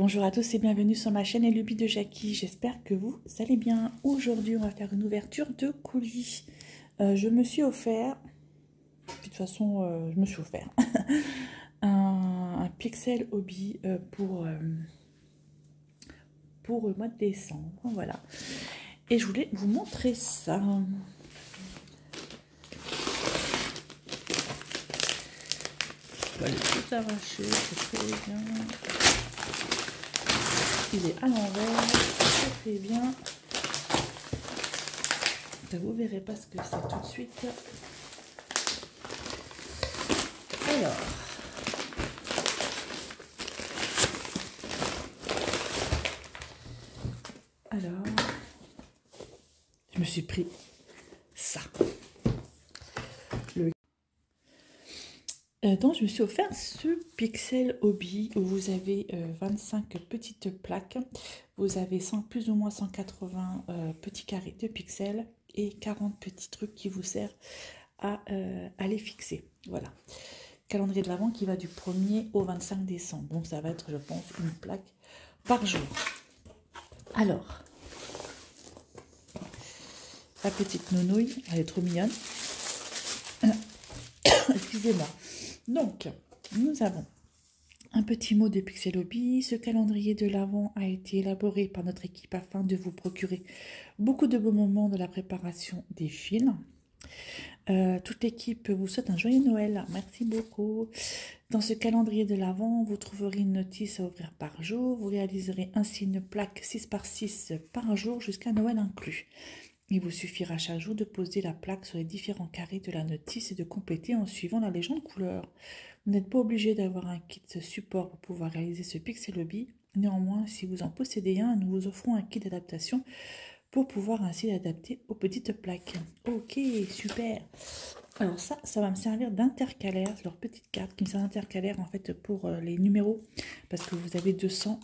Bonjour à tous et bienvenue sur ma chaîne Lubie de Jackie. J'espère que vous allez bien. Aujourd'hui, on va faire une ouverture de colis. Je me suis offert, de toute façon, je me suis offert un Pixel Hobby pour le mois de décembre. Voilà. Et je voulais vous montrer ça. Je vais aller tout arracher, c'est très bien. Il est à l'envers, très bien. Vous verrez pas ce que c'est tout de suite. Alors, je me suis pris ça. Donc, je me suis offert ce Pixel Hobby où vous avez 25 petites plaques. Vous avez plus ou moins 180 petits carrés de pixels et 40 petits trucs qui vous servent à les fixer. Voilà. Calendrier de l'Avent qui va du 1er au 25 décembre. Donc, ça va être, je pense, une plaque par jour. Alors, la petite nounouille, elle est trop mignonne. Excusez-moi. Donc, nous avons un petit mot de Pixel Hobby. Ce calendrier de l'Avent a été élaboré par notre équipe afin de vous procurer beaucoup de beaux moments de la préparation des films. Toute l'équipe vous souhaite un joyeux Noël. Merci beaucoup. Dans ce calendrier de l'Avent, vous trouverez une notice à ouvrir par jour. Vous réaliserez ainsi une plaque 6 par 6 par jour jusqu'à Noël inclus. Il vous suffira chaque jour de poser la plaque sur les différents carrés de la notice et de compléter en suivant la légende couleur. Vous n'êtes pas obligé d'avoir un kit support pour pouvoir réaliser ce Pixel Hobby. Néanmoins, si vous en possédez un, nous vous offrons un kit d'adaptation pour pouvoir ainsi l'adapter aux petites plaques. Ok, super. Alors ça va me servir d'intercalaire. C'est leur petite carte qui me sert d'intercalaire en fait pour les numéros. Parce que vous avez 200.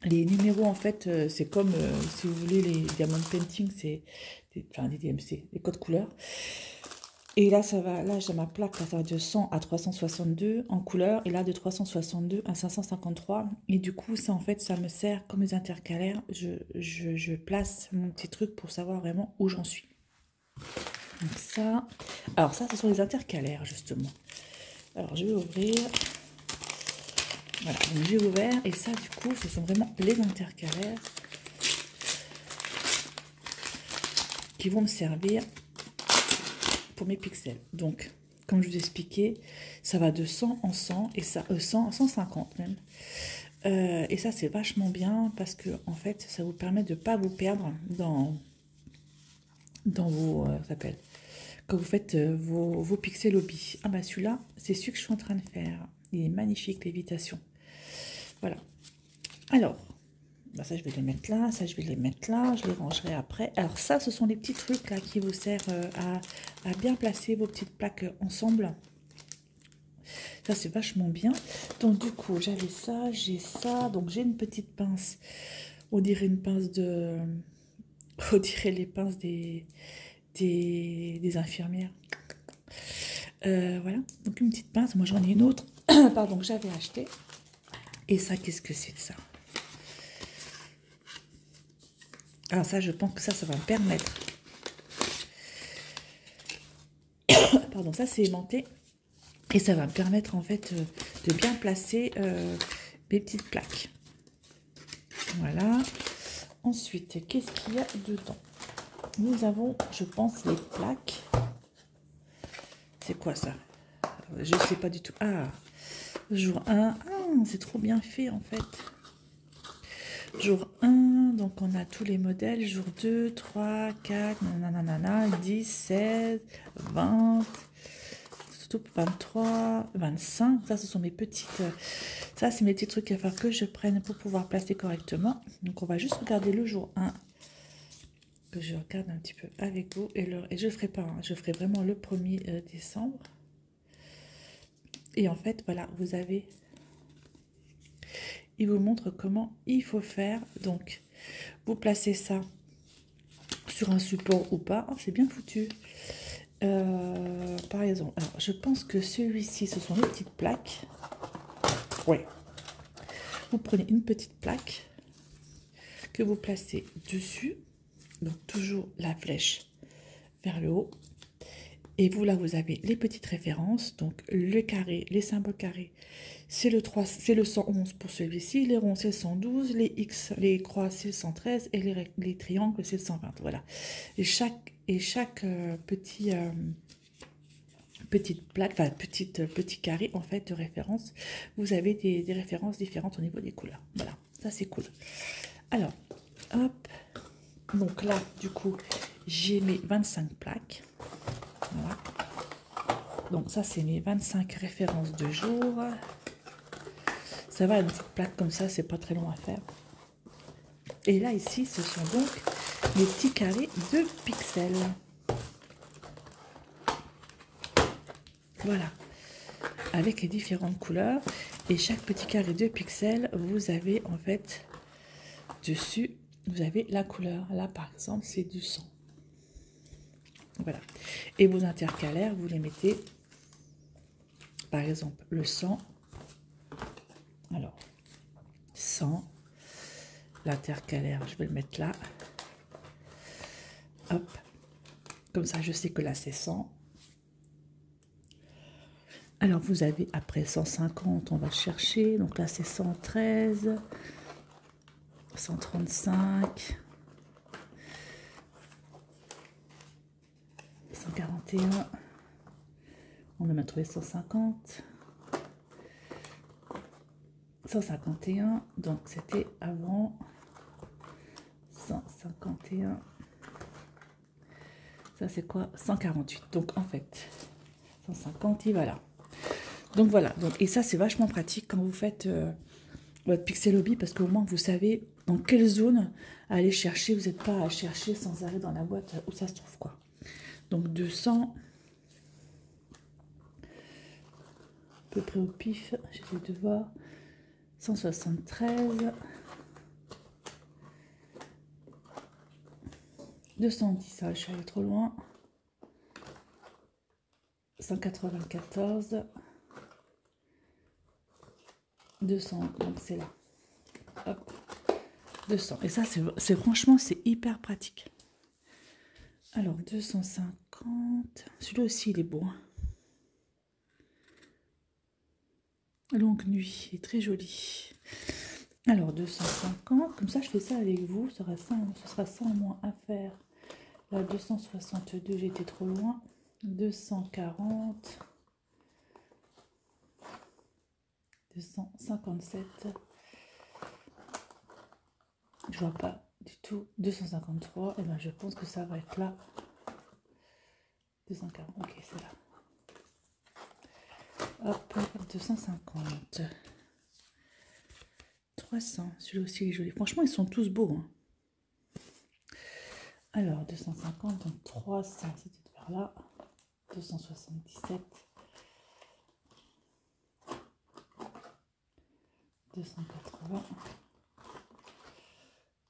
Les numéros, en fait, c'est comme, si vous voulez, les Diamond Painting, c'est des DMC, les codes couleurs. Et là, là, j'ai ma plaque, là, ça va de 100 à 362 en couleur, et là, de 362 à 553. Et du coup, ça, en fait, ça me sert comme les intercalaires. Je place mon petit truc pour savoir vraiment où j'en suis. Donc ça, alors ça, ce sont les intercalaires, justement. Alors, je vais ouvrir... Voilà, donc j'ai ouvert et ça du coup ce sont vraiment les intercalaires qui vont me servir pour mes pixels. Donc comme je vous expliquais, ça va de 100 en 100 et ça 100 150 même. Et ça c'est vachement bien parce que en fait ça vous permet de ne pas vous perdre dans vos quand vous faites vos pixels hobby. Ah bah celui-là c'est celui que je suis en train de faire. Il est magnifique, l'évitation. Voilà. Alors, bah ça, je vais les mettre là. Ça, je vais les mettre là. Je les rangerai après. Alors, ça, ce sont les petits trucs là qui vous servent à bien placer vos petites plaques ensemble. Ça, c'est vachement bien. Donc, du coup, j'avais ça, j'ai ça. Donc, j'ai une petite pince. On dirait une pince de... On dirait les pinces des infirmières. Voilà. Donc, une petite pince. Moi, j'en ai une autre. Pardon, que j'avais acheté. Et ça, qu'est-ce que c'est de ça? Alors ça, je pense que ça va me permettre... Pardon, ça c'est aimanté. Et ça va me permettre en fait de bien placer mes petites plaques. Voilà. Ensuite, qu'est-ce qu'il y a dedans? Nous avons, je pense, les plaques. C'est quoi ça? Je ne sais pas du tout. Ah, jour 1. Ah, c'est trop bien fait en fait. Jour 1, donc on a tous les modèles. Jour 2, 3, 4, nanana, 10, 16, 20, 23, 25. Ça, ce sont mes petites... Ça, c'est mes petits trucs à faire que je prenne pour pouvoir placer correctement. Donc, on va juste regarder le jour 1. Que je regarde un petit peu avec vous. Et je ne le ferai pas. Hein, je ferai vraiment le 1er décembre. Et en fait, voilà, vous avez... Il vous montre comment il faut faire. Donc, vous placez ça sur un support ou pas. Oh, c'est bien foutu. Par exemple, alors, je pense que celui-ci, ce sont les petites plaques. Oui. vous prenez une petite plaque que vous placez dessus, donc toujours la flèche vers le haut. Et vous, là, vous avez les petites références, donc le carré, les symboles carrés, c'est le 3, c'est le 111 pour celui-ci, les ronds, c'est le 112, les X, les croix, c'est le 113, et les triangles, c'est le 120, voilà. Et chaque petite plaque, enfin, petit carré, en fait, de référence, vous avez des références différentes au niveau des couleurs. Voilà, ça, c'est cool. Alors, hop, donc là, du coup, j'ai mes 25 plaques. Voilà. Donc ça, c'est mes 25 références de jour. Ça va, une petite plaque comme ça, c'est pas très long à faire. Et là, ici, ce sont donc mes petits carrés de pixels. Voilà. Avec les différentes couleurs. Et chaque petit carré de pixels, vous avez en fait, dessus, vous avez la couleur. Là, par exemple, c'est du sang. Voilà. Et vos intercalaires, vous les mettez, par exemple, le sang. Alors, sang. L'intercalaire, je vais le mettre là. Hop. Comme ça, je sais que là, c'est 100. Alors, vous avez après 150, on va chercher. Donc là, c'est 113, 135, 141. On va trouver 150. 151. Donc, c'était avant 151. Ça, c'est quoi? 148. Donc, en fait, 150, il va là. Donc, voilà. Donc, et ça, c'est vachement pratique quand vous faites votre Pixelobby, parce qu'au moins, vous savez dans quelle zone aller chercher. Vous n'êtes pas à chercher sans arrêt dans la boîte où ça se trouve, quoi. Donc, 200. À peu près au pif. J'essaie de voir. 173. 210, ça, je suis allée trop loin. 194. 200, donc c'est là. Hop. 200. Et ça, c'est franchement, c'est hyper pratique. Alors, 250. Celui-là aussi, il est beau. Longue nuit, il est très joli. Alors, 250. Comme ça, je fais ça avec vous. Ce sera ça en moins à faire. Là, 262, j'étais trop loin. 240. 257. Je vois pas du tout. 253. Et ben, je pense que ça va être là. 240. Ok, c'est là. Hop, 250. 300. Celui-là aussi, il est joli. Franchement, ils sont tous beaux. Hein. Alors, 250, donc 300, c'était vers là. 277. 280.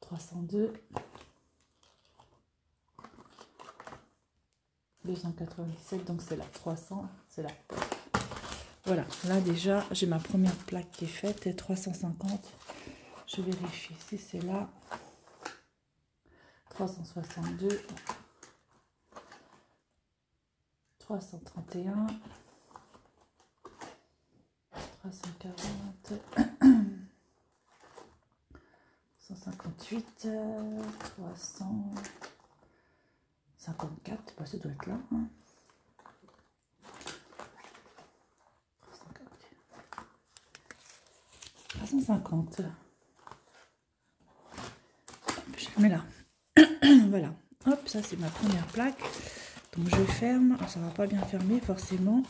302. 297, donc c'est là. 300, c'est là. Voilà, là déjà, j'ai ma première plaque qui est faite, et 350. Je vérifie si c'est là. 362. 331. 340. 158. 354. Bah, ça doit être là. Hein. 350. Je la mets là. Voilà. Hop, ça c'est ma première plaque. Donc je ferme. Ça va pas bien fermer forcément.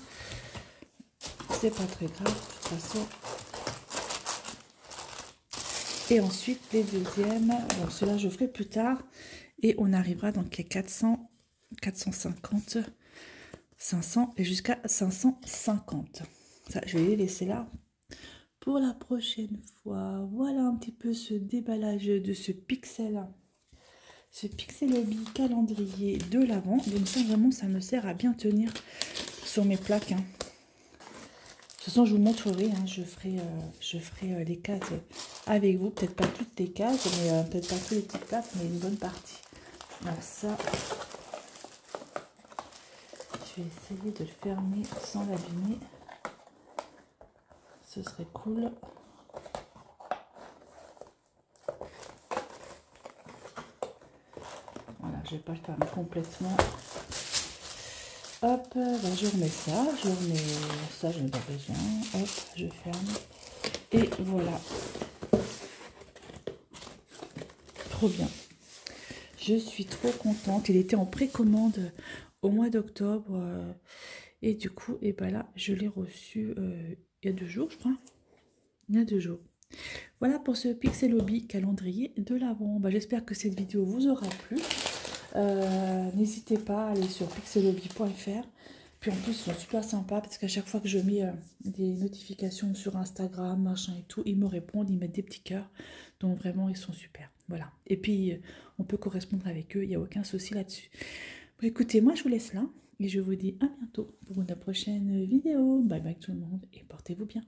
C'est pas très grave de toute façon. Et ensuite les deuxièmes. Bon, ceux-là je ferai plus tard. Et on arrivera donc à 400, 450, 500 et jusqu'à 550. Ça, je vais les laisser là pour la prochaine fois. Voilà un petit peu ce déballage de ce Pixelobby calendrier de l'Avent. Donc ça vraiment, ça me sert à bien tenir sur mes plaques. Hein. façon, je vous montrerai, hein, je ferai les cases avec vous. Peut-être pas toutes les cases, mais peut-être pas tous les petites places, mais une bonne partie. Alors ça, je vais essayer de le fermer sans l'abîmer. Ce serait cool. Voilà, je vais pas le fermer complètement. Hop, ben je remets ça, je remets ça, je n'ai pas besoin. Hop, je ferme. Et voilà. Trop bien. Je suis trop contente. Il était en précommande au mois d'octobre. Et du coup, et ben là, je l'ai reçu il y a 2 jours, je crois. Il y a 2 jours. Voilà pour ce Pixelobee calendrier de l'Avent. Ben, j'espère que cette vidéo vous aura plu. N'hésitez pas à aller sur pixelobee.fr. Puis en plus, ils sont super sympas parce qu'à chaque fois que je mets des notifications sur Instagram, machin et tout, ils me répondent, ils mettent des petits cœurs. Donc vraiment, ils sont super. Voilà. Et puis, on peut correspondre avec eux, il n'y a aucun souci là-dessus. Bon, écoutez, moi, je vous laisse là et je vous dis à bientôt pour une prochaine vidéo. Bye bye tout le monde et portez-vous bien.